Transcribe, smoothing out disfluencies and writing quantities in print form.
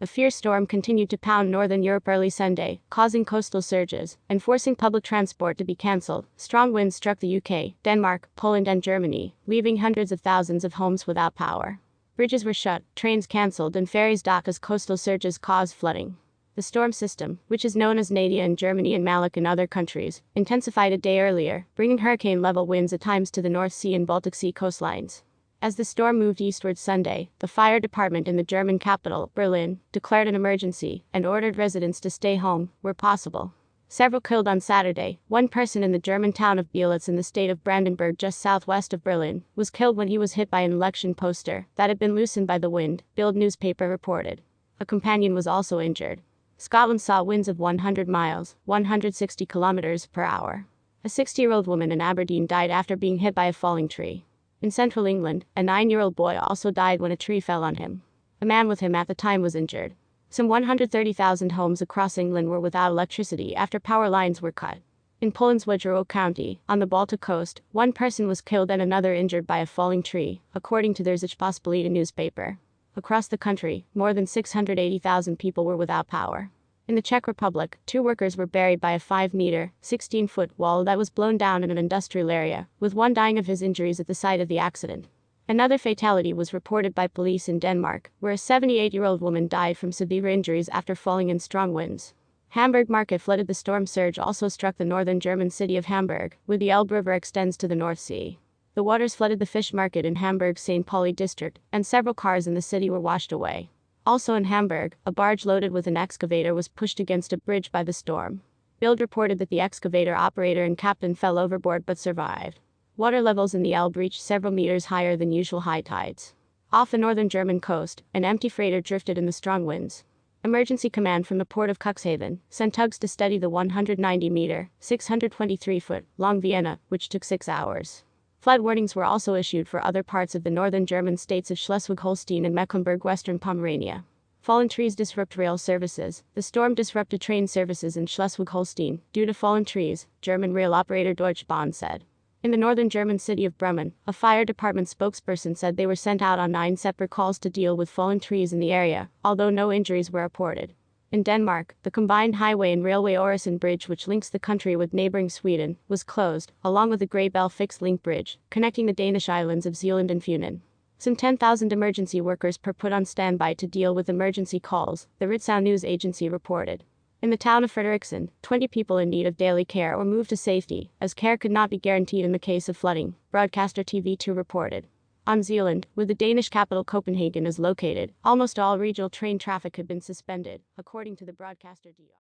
A fierce storm continued to pound northern Europe early Sunday, causing coastal surges and forcing public transport to be cancelled. Strong winds struck the UK, Denmark, Poland and Germany, leaving hundreds of thousands of homes without power. Bridges were shut, trains cancelled and ferries docked as coastal surges caused flooding. The storm system, which is known as Nadia in Germany and Malik in other countries, intensified a day earlier, bringing hurricane-level winds at times to the North Sea and Baltic Sea coastlines. As the storm moved eastward Sunday, the fire department in the German capital, Berlin, declared an emergency and ordered residents to stay home, where possible. Several killed on Saturday. One person in the German town of Beelitz in the state of Brandenburg just southwest of Berlin was killed when he was hit by an election poster that had been loosened by the wind, Bild newspaper reported. A companion was also injured. Scotland saw winds of 100 miles, 160 kilometers per hour. A 60-year-old woman in Aberdeen died after being hit by a falling tree. In central England, a 9-year-old boy also died when a tree fell on him. A man with him at the time was injured. Some 130,000 homes across England were without electricity after power lines were cut. In Poland's Wojero County, on the Baltic coast, one person was killed and another injured by a falling tree, according to their Rzeczpospolita newspaper. Across the country, more than 680,000 people were without power. In the Czech Republic, 2 workers were buried by a 5-meter, 16-foot wall that was blown down in an industrial area, with one dying of his injuries at the site of the accident. Another fatality was reported by police in Denmark, where a 78-year-old woman died from severe injuries after falling in strong winds. Hamburg market flooded. The storm surge also struck the northern German city of Hamburg, where the Elbe River extends to the North Sea. The waters flooded the fish market in Hamburg's St. Pauli district, and several cars in the city were washed away. Also in Hamburg, a barge loaded with an excavator was pushed against a bridge by the storm. Bild reported that the excavator operator and captain fell overboard but survived. Water levels in the Elbe reached several meters higher than usual high tides. Off the northern German coast, an empty freighter drifted in the strong winds. Emergency command from the port of Cuxhaven sent tugs to study the 190-meter, 623-foot long Vienna, which took 6 hours. Flood warnings were also issued for other parts of the northern German states of Schleswig-Holstein and Mecklenburg-Western Pomerania. Fallen trees disrupt rail services. The storm disrupted train services in Schleswig-Holstein due to fallen trees, German rail operator Deutsche Bahn said. In the northern German city of Bremen, a fire department spokesperson said they were sent out on 9 separate calls to deal with fallen trees in the area, although no injuries were reported. In Denmark, the combined highway and railway Øresund Bridge, which links the country with neighboring Sweden, was closed, along with the Grey Bell fixed link bridge, connecting the Danish islands of Zealand and Funen. Some 10,000 emergency workers were put on standby to deal with emergency calls, the Ritzau news agency reported. In the town of Frederikshavn, 20 people in need of daily care were moved to safety, as care could not be guaranteed in the case of flooding, broadcaster TV2 reported. On Zealand, where the Danish capital Copenhagen is located, almost all regional train traffic had been suspended, according to the broadcaster DR.